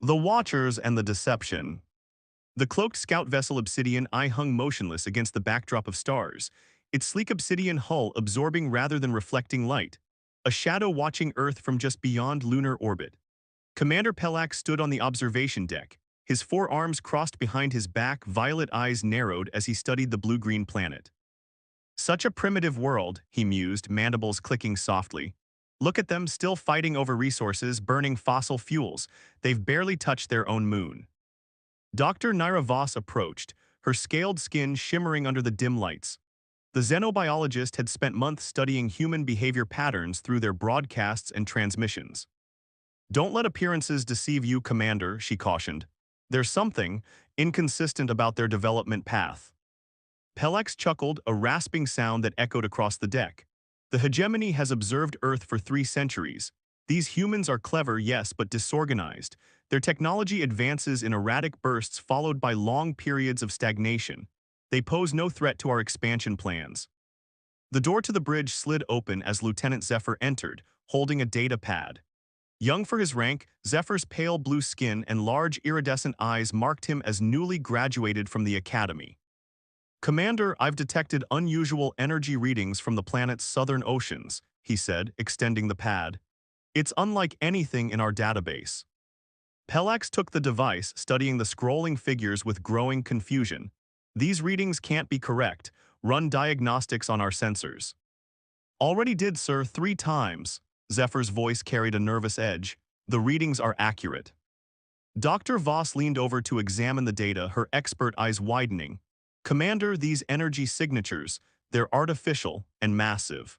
The Watchers and the Deception. The cloaked scout vessel Obsidian I hung motionless against the backdrop of stars, its sleek obsidian hull absorbing rather than reflecting light, a shadow watching Earth from just beyond lunar orbit. Commander Pelak stood on the observation deck, his forearms crossed behind his back, violet eyes narrowed as he studied the blue-green planet. Such a primitive world, he mused, mandibles clicking softly. Look at them, still fighting over resources, burning fossil fuels. They've barely touched their own moon. Dr. Naira Voss approached, her scaled skin shimmering under the dim lights. The xenobiologist had spent months studying human behavior patterns through their broadcasts and transmissions. Don't let appearances deceive you, Commander, she cautioned. There's something inconsistent about their development path. Pelex chuckled, a rasping sound that echoed across the deck. The hegemony has observed Earth for 3 centuries. These humans are clever, yes, but disorganized. Their technology advances in erratic bursts followed by long periods of stagnation. They pose no threat to our expansion plans. The door to the bridge slid open as Lieutenant Zephyr entered, holding a data pad. Young for his rank, Zephyr's pale blue skin and large iridescent eyes marked him as newly graduated from the academy. Commander, I've detected unusual energy readings from the planet's southern oceans, he said, extending the pad. It's unlike anything in our database. Pelax took the device, studying the scrolling figures with growing confusion. These readings can't be correct. Run diagnostics on our sensors. Already did, sir, 3 times. Zephyr's voice carried a nervous edge. The readings are accurate. Dr. Voss leaned over to examine the data, her expert eyes widening. Commander, these energy signatures, they're artificial and massive.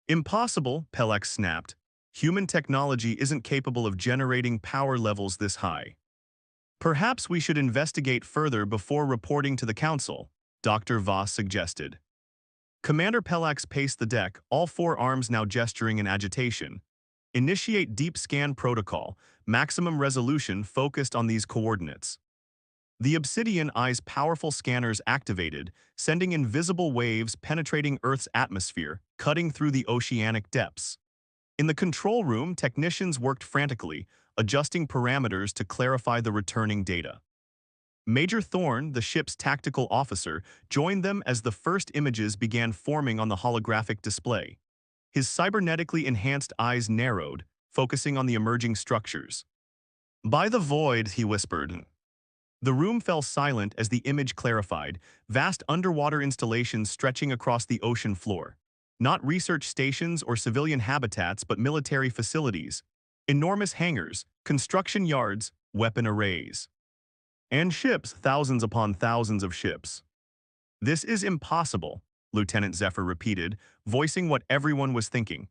Impossible, Pelex snapped. Human technology isn't capable of generating power levels this high. Perhaps we should investigate further before reporting to the Council, Dr. Voss suggested. Commander Pelax paced the deck, all 4 arms now gesturing in agitation. Initiate deep scan protocol, maximum resolution focused on these coordinates. The Obsidian Eye's powerful scanners activated, sending invisible waves penetrating Earth's atmosphere, cutting through the oceanic depths. In the control room, technicians worked frantically, adjusting parameters to clarify the returning data. Major Thorne, the ship's tactical officer, joined them as the first images began forming on the holographic display. His cybernetically enhanced eyes narrowed, focusing on the emerging structures. By the void, he whispered. The room fell silent as the image clarified, vast underwater installations stretching across the ocean floor. Not research stations or civilian habitats, but military facilities. Enormous hangars, construction yards, weapon arrays. And ships, thousands upon thousands of ships. This is impossible, Lieutenant Zephyr repeated, voicing what everyone was thinking.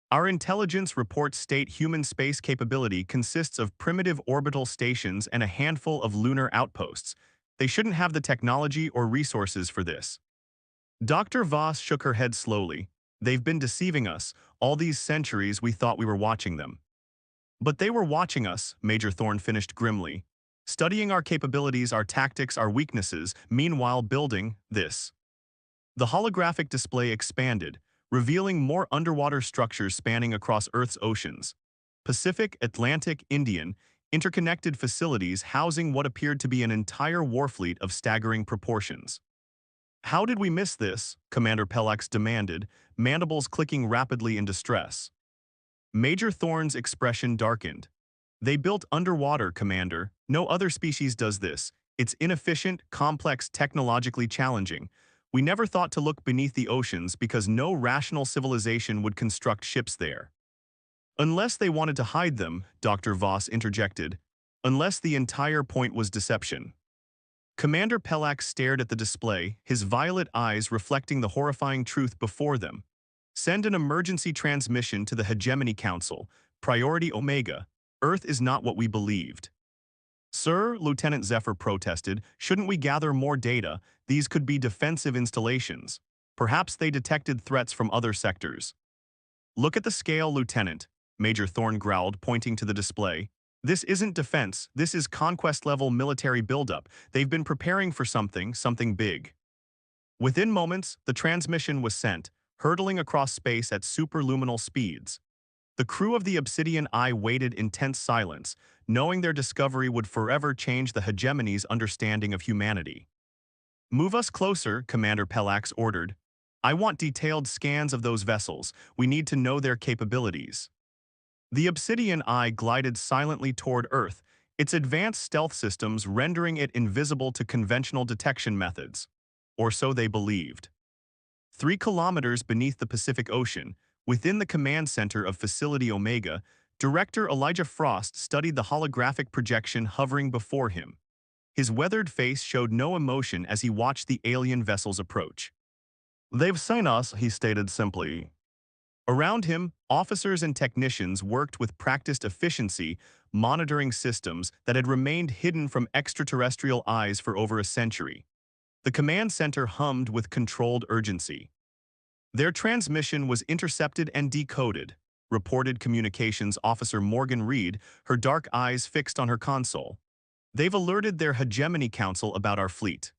Our intelligence reports state human space capability consists of primitive orbital stations and a handful of lunar outposts. They shouldn't have the technology or resources for this. Dr. Voss shook her head slowly. They've been deceiving us. All these centuries we thought we were watching them. But they were watching us, Major Thorne finished grimly. Studying our capabilities, our tactics, our weaknesses, meanwhile building this. The holographic display expanded, revealing more underwater structures spanning across Earth's oceans. Pacific, Atlantic, Indian, interconnected facilities housing what appeared to be an entire warfleet of staggering proportions. How did we miss this? Commander Pelax demanded, mandibles clicking rapidly in distress. Major Thorne's expression darkened. They built underwater, Commander. No other species does this. It's inefficient, complex, technologically challenging. We never thought to look beneath the oceans because no rational civilization would construct ships there. Unless they wanted to hide them, Dr. Voss interjected. Unless the entire point was deception. Commander Pelax stared at the display, his violet eyes reflecting the horrifying truth before them. Send an emergency transmission to the Hegemony Council. Priority Omega. Earth is not what we believed. Sir, Lieutenant Zephyr protested, shouldn't we gather more data? These could be defensive installations. Perhaps they detected threats from other sectors. Look at the scale, Lieutenant, Major Thorne growled, pointing to the display. This isn't defense, this is conquest-level military buildup. They've been preparing for something big. Within moments, the transmission was sent, hurtling across space at superluminal speeds. The crew of the Obsidian Eye waited in tense silence, knowing their discovery would forever change the hegemony's understanding of humanity. "Move us closer," Commander Pelax ordered. "I want detailed scans of those vessels. We need to know their capabilities." The Obsidian Eye glided silently toward Earth, its advanced stealth systems rendering it invisible to conventional detection methods. Or so they believed. 3 kilometers beneath the Pacific Ocean, within the command center of Facility Omega, Director Elijah Frost studied the holographic projection hovering before him. His weathered face showed no emotion as he watched the alien vessels approach. "They've seen us," he stated simply. Around him, officers and technicians worked with practiced efficiency, monitoring systems that had remained hidden from extraterrestrial eyes for over a century. The command center hummed with controlled urgency. Their transmission was intercepted and decoded, reported Communications Officer Morgan Reed, her dark eyes fixed on her console. "They've alerted their Hegemony Council about our fleet."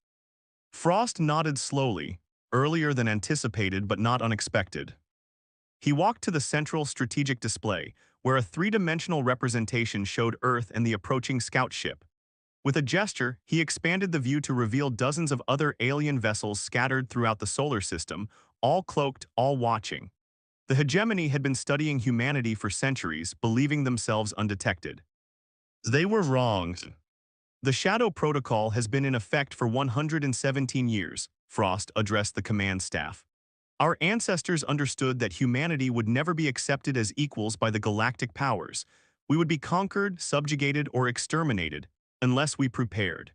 Frost nodded slowly, earlier than anticipated but not unexpected. He walked to the central strategic display, where a three-dimensional representation showed Earth and the approaching scout ship. With a gesture, he expanded the view to reveal dozens of other alien vessels scattered throughout the solar system, all cloaked, all watching. The hegemony had been studying humanity for centuries, believing themselves undetected. They were wrong. "The Shadow Protocol has been in effect for 117 years, Frost addressed the command staff. "Our ancestors understood that humanity would never be accepted as equals by the galactic powers. We would be conquered, subjugated, or exterminated, unless we prepared."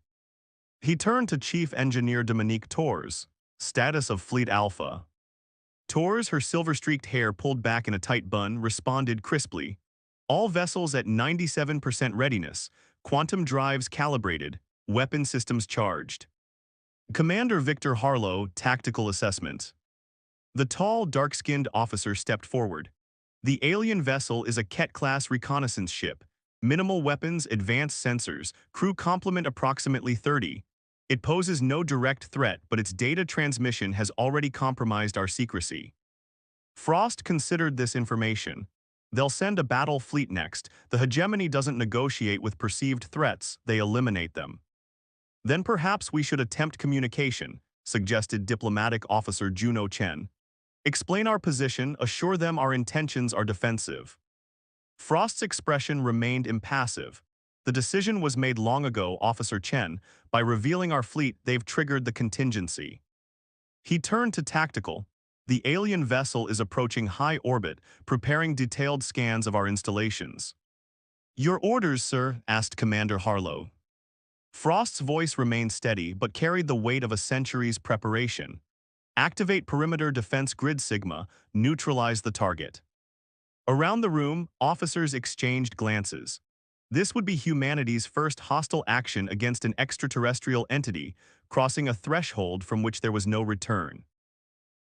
He turned to Chief Engineer Dominique Torres, status of Fleet Alpha. Torres, her silver-streaked hair pulled back in a tight bun, responded crisply. "All vessels at 97% readiness, quantum drives calibrated, weapon systems charged." Commander Victor Harlow, tactical assessment. The tall, dark-skinned officer stepped forward. "The alien vessel is a Ket-class reconnaissance ship. Minimal weapons, advanced sensors, crew complement approximately 30. It poses no direct threat, but its data transmission has already compromised our secrecy." Frost considered this information. "They'll send a battle fleet next. The hegemony doesn't negotiate with perceived threats, they eliminate them." "Then perhaps we should attempt communication," suggested Diplomatic Officer Juno Chen. "Explain our position, assure them our intentions are defensive." Frost's expression remained impassive. "The decision was made long ago, Officer Chen. By revealing our fleet, they've triggered the contingency." He turned to tactical. "The alien vessel is approaching high orbit, preparing detailed scans of our installations." "Your orders, sir?" asked Commander Harlow. Frost's voice remained steady but carried the weight of a century's preparation. "Activate perimeter defense grid Sigma, neutralize the target." Around the room, officers exchanged glances. This would be humanity's first hostile action against an extraterrestrial entity, crossing a threshold from which there was no return.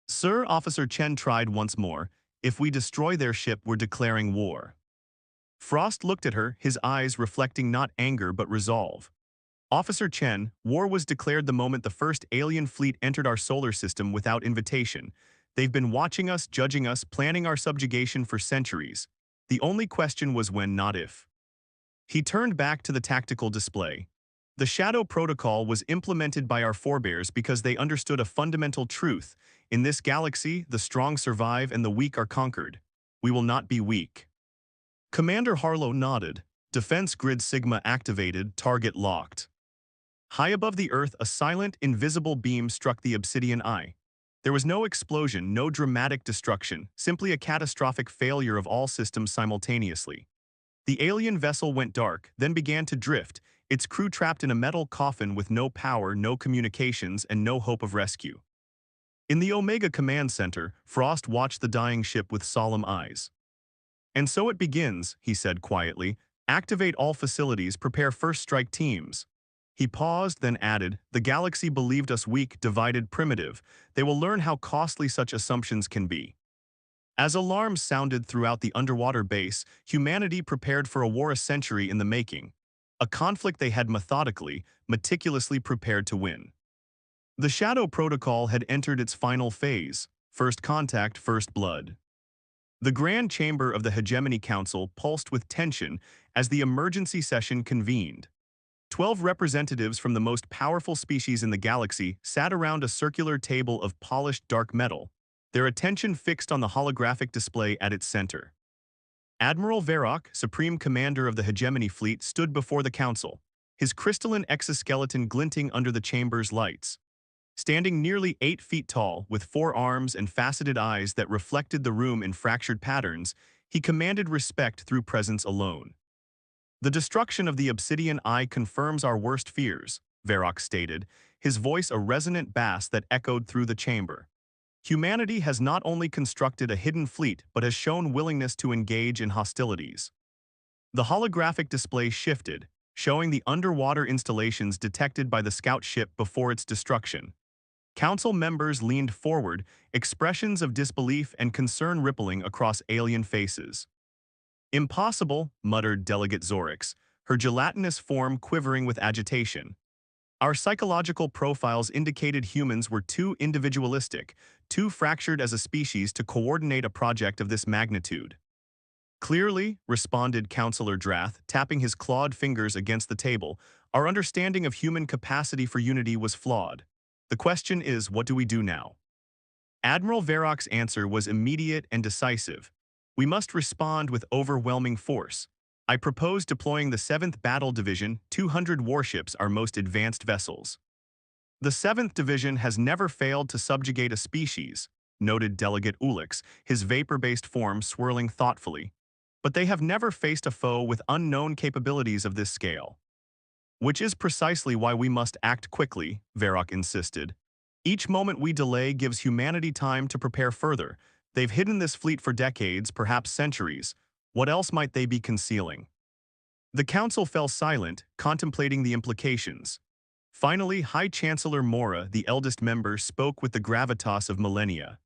"Sir," Officer Chen tried once more, "if we destroy their ship, we're declaring war." Frost looked at her, his eyes reflecting not anger but resolve. "Officer Chen, war was declared the moment the first alien fleet entered our solar system without invitation. They've been watching us, judging us, planning our subjugation for centuries. The only question was when, not if." He turned back to the tactical display. "The Shadow Protocol was implemented by our forebears because they understood a fundamental truth. In this galaxy, the strong survive and the weak are conquered. We will not be weak." Commander Harlow nodded. Defense grid Sigma activated, target locked. High above the Earth, a silent, invisible beam struck the Obsidian Eye. There was no explosion, no dramatic destruction, simply a catastrophic failure of all systems simultaneously. The alien vessel went dark, then began to drift, its crew trapped in a metal coffin with no power, no communications, and no hope of rescue. In the Omega Command Center, Frost watched the dying ship with solemn eyes. "And so it begins," he said quietly. "Activate all facilities, prepare first strike teams." He paused, then added, "The galaxy believed us weak, divided, primitive. They will learn how costly such assumptions can be." As alarms sounded throughout the underwater base, humanity prepared for a war a century in the making. A conflict they had methodically, meticulously prepared to win. The Shadow Protocol had entered its final phase. First contact, first blood. The Grand Chamber of the Hegemony Council pulsed with tension as the emergency session convened. 12 representatives from the most powerful species in the galaxy sat around a circular table of polished dark metal, their attention fixed on the holographic display at its center. Admiral Varrock, Supreme Commander of the Hegemony Fleet, stood before the council, his crystalline exoskeleton glinting under the chamber's lights. Standing nearly 8 feet tall, with 4 arms and faceted eyes that reflected the room in fractured patterns, he commanded respect through presence alone. "The destruction of the obsidian eye confirms our worst fears," Varrock stated, his voice a resonant bass that echoed through the chamber. "Humanity has not only constructed a hidden fleet but has shown willingness to engage in hostilities." The holographic display shifted, showing the underwater installations detected by the scout ship before its destruction. Council members leaned forward, expressions of disbelief and concern rippling across alien faces. "Impossible," muttered Delegate Zorix, her gelatinous form quivering with agitation. "Our psychological profiles indicated humans were too individualistic, too fractured as a species to coordinate a project of this magnitude." "Clearly," responded Councillor Drath, tapping his clawed fingers against the table, "our understanding of human capacity for unity was flawed. The question is, what do we do now?" Admiral Varrock's answer was immediate and decisive. "We must respond with overwhelming force. I propose deploying the 7th Battle Division, 200 warships, our most advanced vessels." "The 7th Division has never failed to subjugate a species," noted Delegate Ulix, his vapor-based form swirling thoughtfully. "But they have never faced a foe with unknown capabilities of this scale." "Which is precisely why we must act quickly," Varrock insisted. "Each moment we delay gives humanity time to prepare further. They've hidden this fleet for decades, perhaps centuries. What else might they be concealing?" The council fell silent, contemplating the implications. Finally, High Chancellor Mora, the eldest member, spoke with the gravitas of millennia.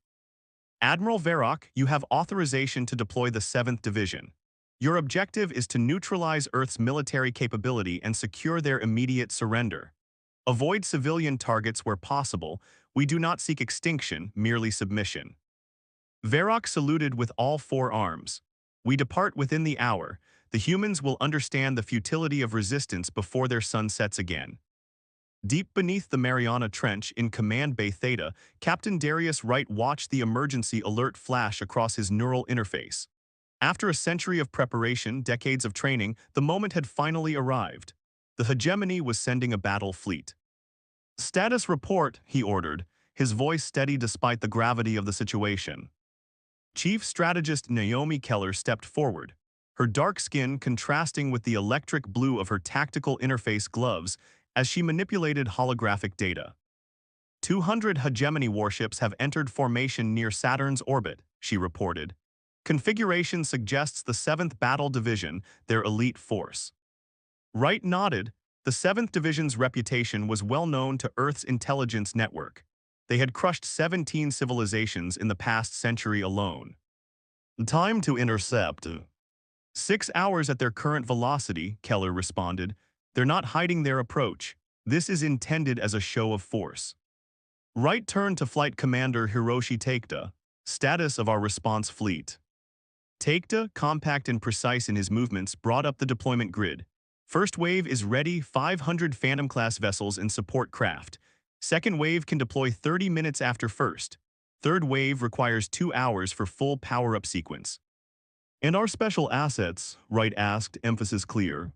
"Admiral Varrock, you have authorization to deploy the 7th Division. Your objective is to neutralize Earth's military capability and secure their immediate surrender. Avoid civilian targets where possible. We do not seek extinction, merely submission." Varrock saluted with all 4 arms. "We depart within the hour. The humans will understand the futility of resistance before their sun sets again." Deep beneath the Mariana Trench in Command Bay Theta, Captain Darius Wright watched the emergency alert flash across his neural interface. After a century of preparation, decades of training, the moment had finally arrived. The Hegemony was sending a battle fleet. "Status report," he ordered, his voice steady despite the gravity of the situation. Chief Strategist Naomi Keller stepped forward, her dark skin contrasting with the electric blue of her tactical interface gloves as she manipulated holographic data. 200 Hegemony warships have entered formation near Saturn's orbit," she reported. "Configuration suggests the 7th Battle Division, their elite force." Wright nodded. The 7th Division's reputation was well known to Earth's intelligence network. They had crushed 17 civilizations in the past century alone. "Time to intercept." 6 hours at their current velocity," Keller responded. "They're not hiding their approach. This is intended as a show of force." Wright turned to Flight Commander Hiroshi Takeda. "Status of our response fleet." Takeda, compact and precise in his movements, brought up the deployment grid. "First wave is ready, 500 Phantom-class vessels and support craft. Second wave can deploy 30 minutes after first. Third wave requires 2 hours for full power-up sequence." "And our special assets?" Wright asked, emphasis clear.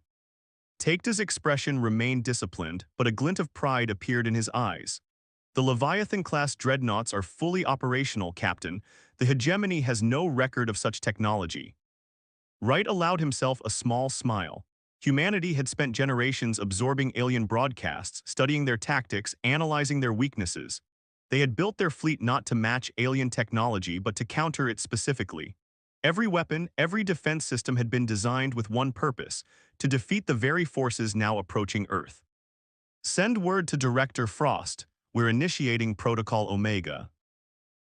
Takeda's expression remained disciplined, but a glint of pride appeared in his eyes. "The Leviathan-class dreadnoughts are fully operational, Captain. The Hegemony has no record of such technology." Wright allowed himself a small smile. Humanity had spent generations absorbing alien broadcasts, studying their tactics, analyzing their weaknesses. They had built their fleet not to match alien technology, but to counter it specifically. Every weapon, every defense system had been designed with one purpose: to defeat the very forces now approaching Earth. "Send word to Director Frost. We're initiating Protocol Omega."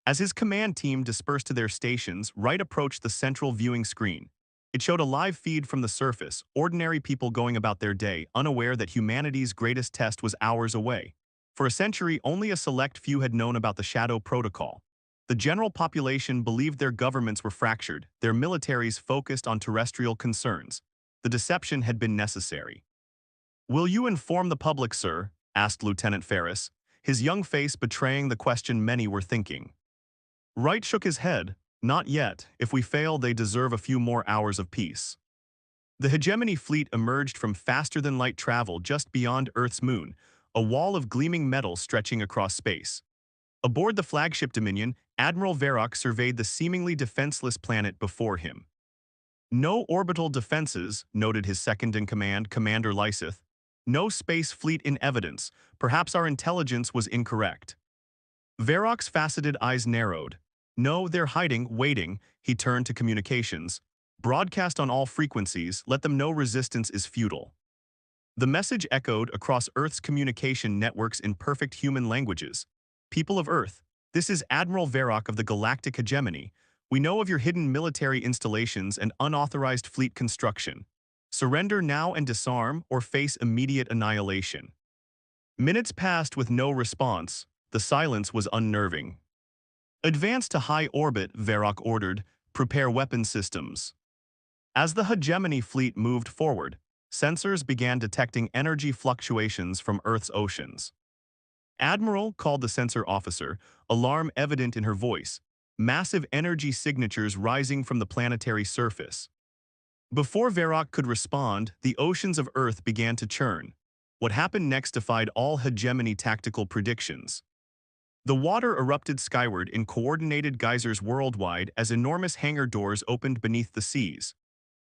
As his command team dispersed to their stations, Wright approached the central viewing screen. It showed a live feed from the surface, ordinary people going about their day, unaware that humanity's greatest test was hours away. For a century, only a select few had known about the Shadow Protocol. The general population believed their governments were fractured, their militaries focused on terrestrial concerns. The deception had been necessary. "Will you inform the public, sir?" asked Lieutenant Ferris, his young face betraying the question many were thinking. Wright shook his head. "Not yet. If we fail, they deserve a few more hours of peace." The hegemony fleet emerged from faster-than-light travel just beyond Earth's moon, a wall of gleaming metal stretching across space. Aboard the flagship Dominion, Admiral Varrock surveyed the seemingly defenseless planet before him. "No orbital defenses," noted his second-in-command, Commander Lysith. "No space fleet in evidence. Perhaps our intelligence was incorrect." Varrock's faceted eyes narrowed. "No, they're hiding, waiting." He turned to communications. "Broadcast on all frequencies, let them know resistance is futile." The message echoed across Earth's communication networks in perfect human languages. "People of Earth, this is Admiral Varrock of the Galactic Hegemony. We know of your hidden military installations and unauthorized fleet construction. Surrender now and disarm, or face immediate annihilation." Minutes passed with no response. The silence was unnerving. "Advance to high orbit," Varrock ordered. "Prepare weapon systems." As the hegemony fleet moved forward, sensors began detecting energy fluctuations from Earth's oceans. "Admiral," called the sensor officer, alarm evident in her voice, massive energy signatures rising from the planetary surface. Before Varrock could respond, the oceans of Earth began to churn. What happened next defied all hegemony tactical predictions. The water erupted skyward in coordinated geysers worldwide as enormous hangar doors opened beneath the seas.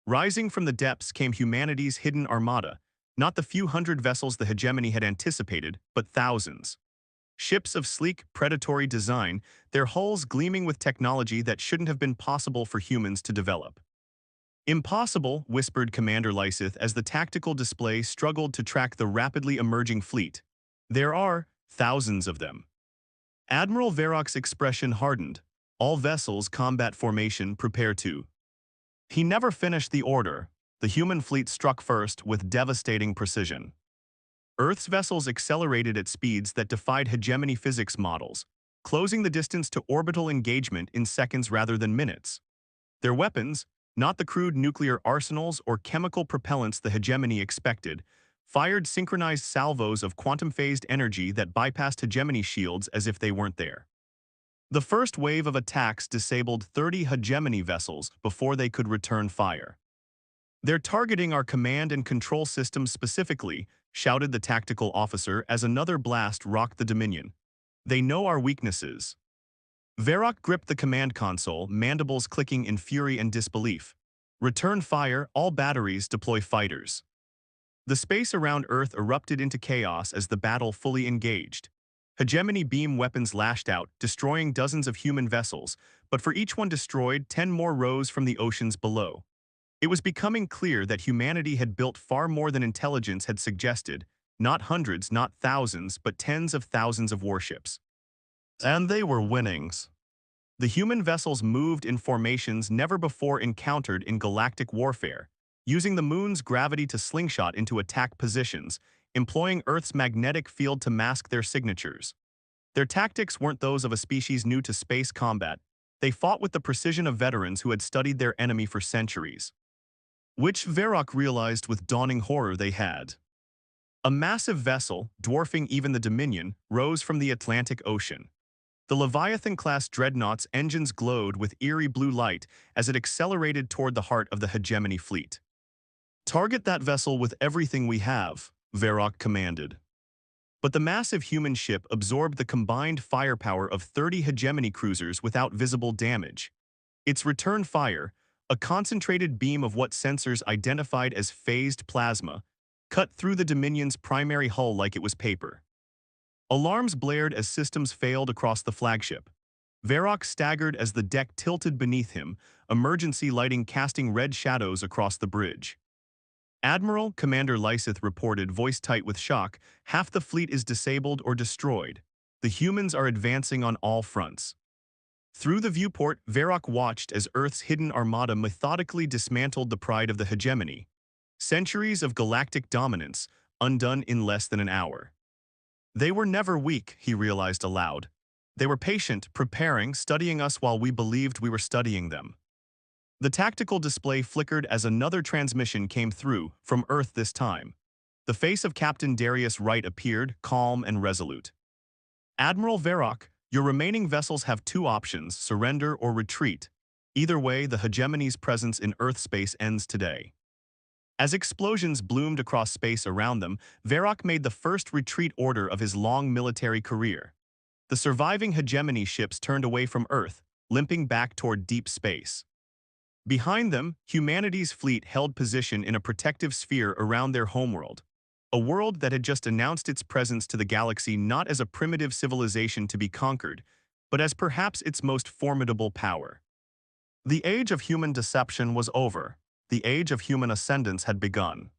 Rising from the depths came humanity's hidden armada, not the few hundred vessels the hegemony had anticipated, but thousands. Ships of sleek, predatory design, their hulls gleaming with technology that shouldn't have been possible for humans to develop. "Impossible," whispered Commander Lysith as the tactical display struggled to track the rapidly emerging fleet. "There are thousands of them." Admiral Varrock's expression hardened. "All vessels, combat formation, prepare to." He never finished the order. The human fleet struck first with devastating precision. Earth's vessels accelerated at speeds that defied hegemony physics models, closing the distance to orbital engagement in seconds rather than minutes. Their weapons, not the crude nuclear arsenals or chemical propellants the hegemony expected, fired synchronized salvos of quantum-phased energy that bypassed hegemony shields as if they weren't there. The first wave of attacks disabled 30 hegemony vessels before they could return fire. "They're targeting our command and control systems specifically," shouted the tactical officer as another blast rocked the Dominion. "They know our weaknesses." Varrock gripped the command console, mandibles clicking in fury and disbelief. "Return fire, all batteries, deploy fighters." The space around Earth erupted into chaos as the battle fully engaged. Hegemony beam weapons lashed out, destroying dozens of human vessels, but for each one destroyed, 10 more rose from the oceans below. It was becoming clear that humanity had built far more than intelligence had suggested, not hundreds, not thousands, but tens of thousands of warships. And they were winnings. The human vessels moved in formations never before encountered in galactic warfare, using the moon's gravity to slingshot into attack positions, employing Earth's magnetic field to mask their signatures. Their tactics weren't those of a species new to space combat. They fought with the precision of veterans who had studied their enemy for centuries. Which Varrock realized with dawning horror they had. A massive vessel, dwarfing even the Dominion, rose from the Atlantic Ocean. The Leviathan-class dreadnought's engines glowed with eerie blue light as it accelerated toward the heart of the hegemony fleet. "Target that vessel with everything we have," Varrock commanded. But the massive human ship absorbed the combined firepower of 30 hegemony cruisers without visible damage. Its return fire, a concentrated beam of what sensors identified as phased plasma, cut through the Dominion's primary hull like it was paper. Alarms blared as systems failed across the flagship. Varrock staggered as the deck tilted beneath him, emergency lighting casting red shadows across the bridge. "Admiral," Commander Lysith reported, voice tight with shock, "half the fleet is disabled or destroyed. The humans are advancing on all fronts." Through the viewport, Varrock watched as Earth's hidden armada methodically dismantled the pride of the hegemony. Centuries of galactic dominance, undone in less than an hour. They were never weak, he realized aloud. They were patient, preparing, studying us while we believed we were studying them. The tactical display flickered as another transmission came through, from Earth this time. The face of Captain Darius Wright appeared, calm and resolute. Admiral Varrock, your remaining vessels have two options, surrender or retreat. Either way, the hegemony's presence in Earth space ends today. As explosions bloomed across space around them, Varrock made the first retreat order of his long military career. The surviving hegemony ships turned away from Earth, limping back toward deep space. Behind them, humanity's fleet held position in a protective sphere around their homeworld, a world that had just announced its presence to the galaxy not as a primitive civilization to be conquered, but as perhaps its most formidable power. The age of human deception was over. The age of human ascendance had begun.